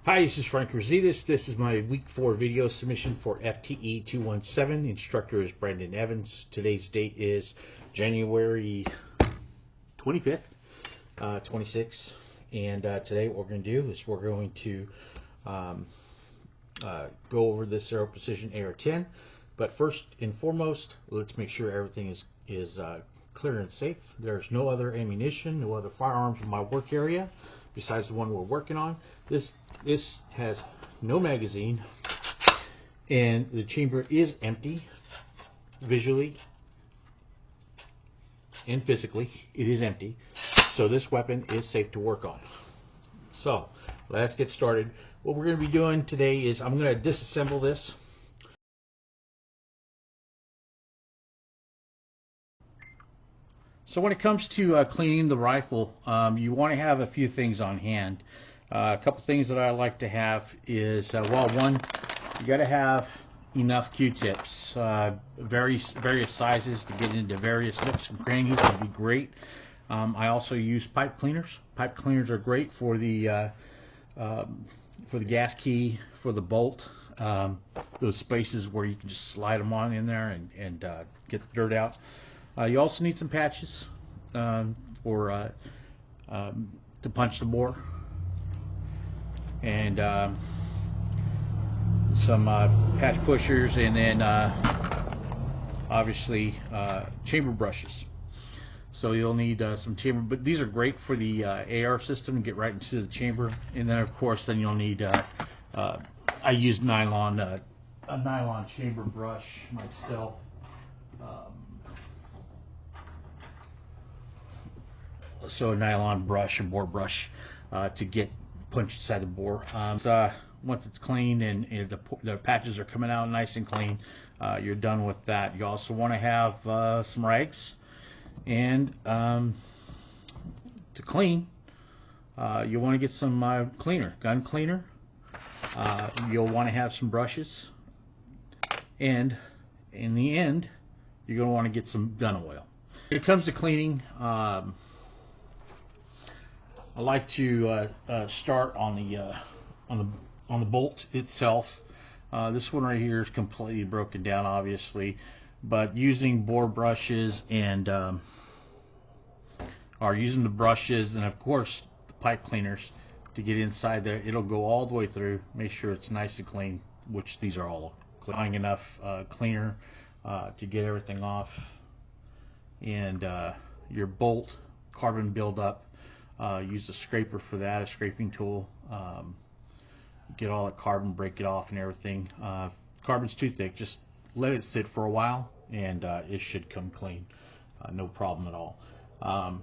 Hi, this is Frank Rositas. This is my week 4 video submission for FTE 217. The instructor is Brendan Evans. Today's date is January 25th, 26. And today what we're going to do is we're going to go over this Zero Precision AR-10. But first and foremost, let's make sure everything is clear and safe. There's no other ammunition, no other firearms in my work area besides the one we're working on. This has no magazine, and the chamber is empty, visually and physically. It is empty, so this weapon is safe to work on. So let's get started. What we're going to be doing today is I'm going to disassemble this. So when it comes to cleaning the rifle, you want to have a few things on hand. A couple things that I like to have is, one, you got to have enough Q-tips, various sizes to get into various nooks and crannies would be great. I also use pipe cleaners. Pipe cleaners are great for the gas key, for the bolt, those spaces where you can just slide them on in there and get the dirt out. You also need some patches to punch the bore, and some patch pushers, and then obviously chamber brushes. So you'll need some chamber, but these are great for the AR system to get right into the chamber. And then of course then you'll need I use a nylon chamber brush myself. So a nylon brush, a bore brush, to get punched inside the bore. Once it's clean and the patches are coming out nice and clean, you're done with that. You also want to have some rags, and to clean, you want to get some gun cleaner. You'll want to have some brushes, and in the end, you're going to want to get some gun oil. When it comes to cleaning, I like to start on the bolt itself. This one right here is completely broken down, obviously, but using bore brushes and using the brushes and of course the pipe cleaners to get inside there, it'll go all the way through. Make sure it's nice and clean, which these are all clean. Enough cleaner to get everything off, and your bolt carbon buildup. Use a scraper for that, a scraping tool. Get all the carbon, break it off and everything. Carbon's too thick, just let it sit for a while and it should come clean. No problem at all.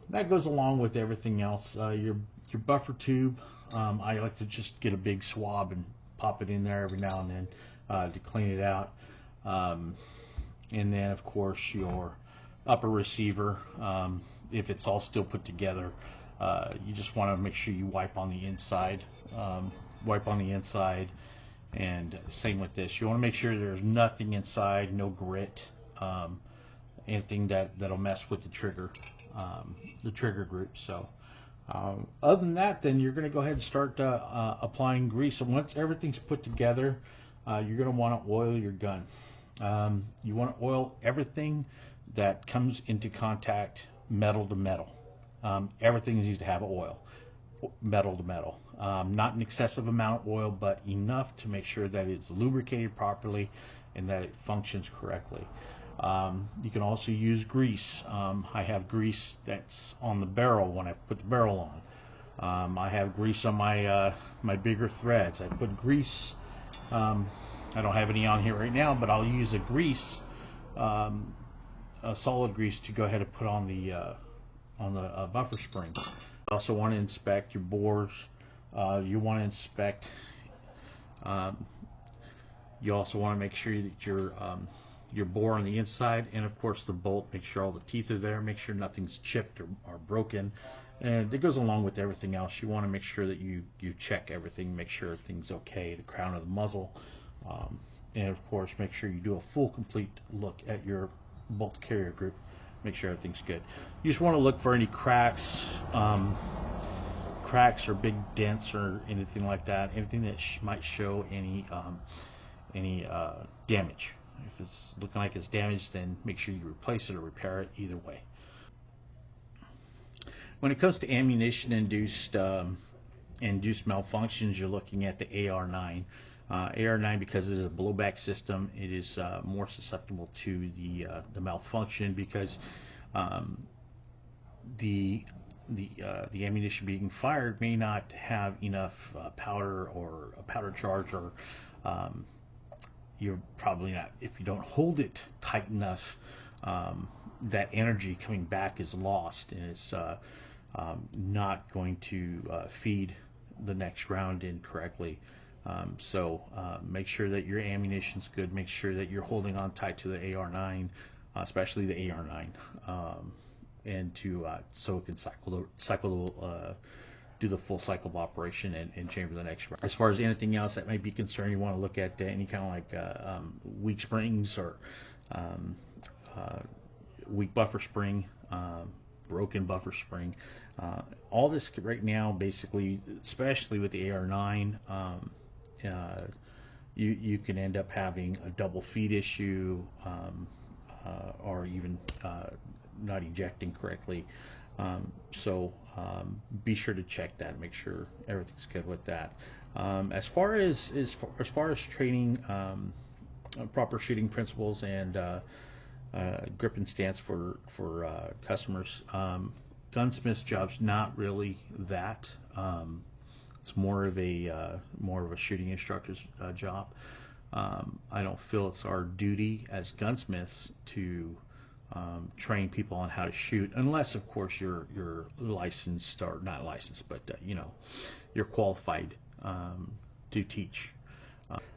That goes along with everything else. Your buffer tube, I like to just get a big swab and pop it in there every now and then to clean it out. And then of course your upper receiver, if it's all still put together, you just want to make sure you wipe on the inside, and same with this. You want to make sure there's nothing inside, no grit, anything that'll mess with the trigger group. So other than that, then you're going to go ahead and start applying grease. So once everything's put together, you're going to want to oil your gun. You want to oil everything that comes into contact, metal to metal. Everything needs to have oil, metal to metal. Not an excessive amount of oil, but enough to make sure that it's lubricated properly and that it functions correctly. You can also use grease. I have grease that's on the barrel when I put the barrel on. I have grease on my bigger threads. I put grease. I don't have any on here right now, but I'll use a grease, a solid grease, to go ahead and put on the buffer spring. You also want to inspect your bores. You want to inspect. You also want to make sure that your bore on the inside, and of course the bolt. Make sure all the teeth are there. Make sure nothing's chipped or broken. And it goes along with everything else. You want to make sure that you check everything. Make sure everything's okay. The crown of the muzzle, and of course make sure you do a full, complete look at your bolt carrier group. Make sure everything's good. You just want to look for any cracks cracks or big dents or anything like that, anything that might show any damage. If it's looking like it's damaged, then make sure you replace it or repair it, either way. When it comes to ammunition-induced malfunctions, you're looking at the AR9. AR9, because it is a blowback system, it is more susceptible to the malfunction, because the ammunition being fired may not have enough powder or a powder charge, or you're probably not, if you don't hold it tight enough, that energy coming back is lost, and it's not going to feed the next round in correctly. So make sure that your ammunition's good. Make sure that you're holding on tight to the AR9, especially the AR9, and so it can do the full cycle of operation and chamber the next round. As far as anything else that might be concerned, you want to look at any kind of like weak springs or weak buffer spring, broken buffer spring. All this right now, basically, especially with the AR9, you can end up having a double feed issue, or even not ejecting correctly. So be sure to check that, make sure everything's good with that. As far as training, proper shooting principles and grip and stance for customers, gunsmith's job's not really that. It's more of a shooting instructor's job. I don't feel it's our duty as gunsmiths to train people on how to shoot, unless of course you're licensed, or not licensed, but you're qualified to teach.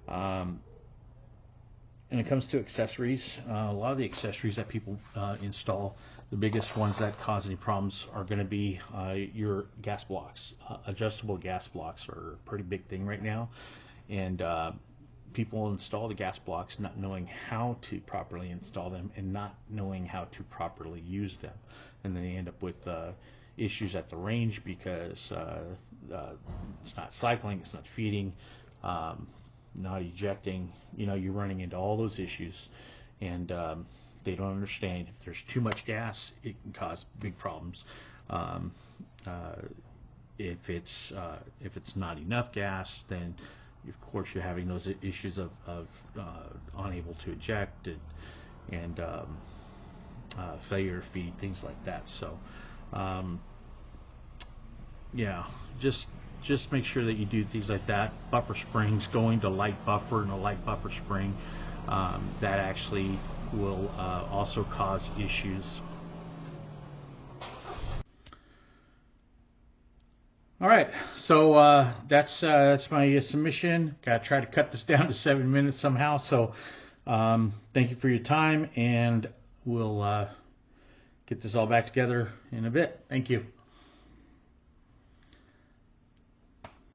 When it comes to accessories, a lot of the accessories that people install, the biggest ones that cause any problems are going to be your gas blocks. Adjustable gas blocks are a pretty big thing right now, and people install the gas blocks not knowing how to properly install them and not knowing how to properly use them, and then they end up with issues at the range because it's not cycling, it's not feeding, not ejecting. You're running into all those issues, and they don't understand if there's too much gas, it can cause big problems. If it's not enough gas, then of course you're having those issues of unable to eject and failure to feed, things like that. So yeah, just make sure that you do things like that. Buffer springs, going to light buffer and a light buffer spring, that actually will also cause issues. All right, so that's my submission. Got to try to cut this down to 7 minutes somehow. So thank you for your time, and we'll get this all back together in a bit. Thank you.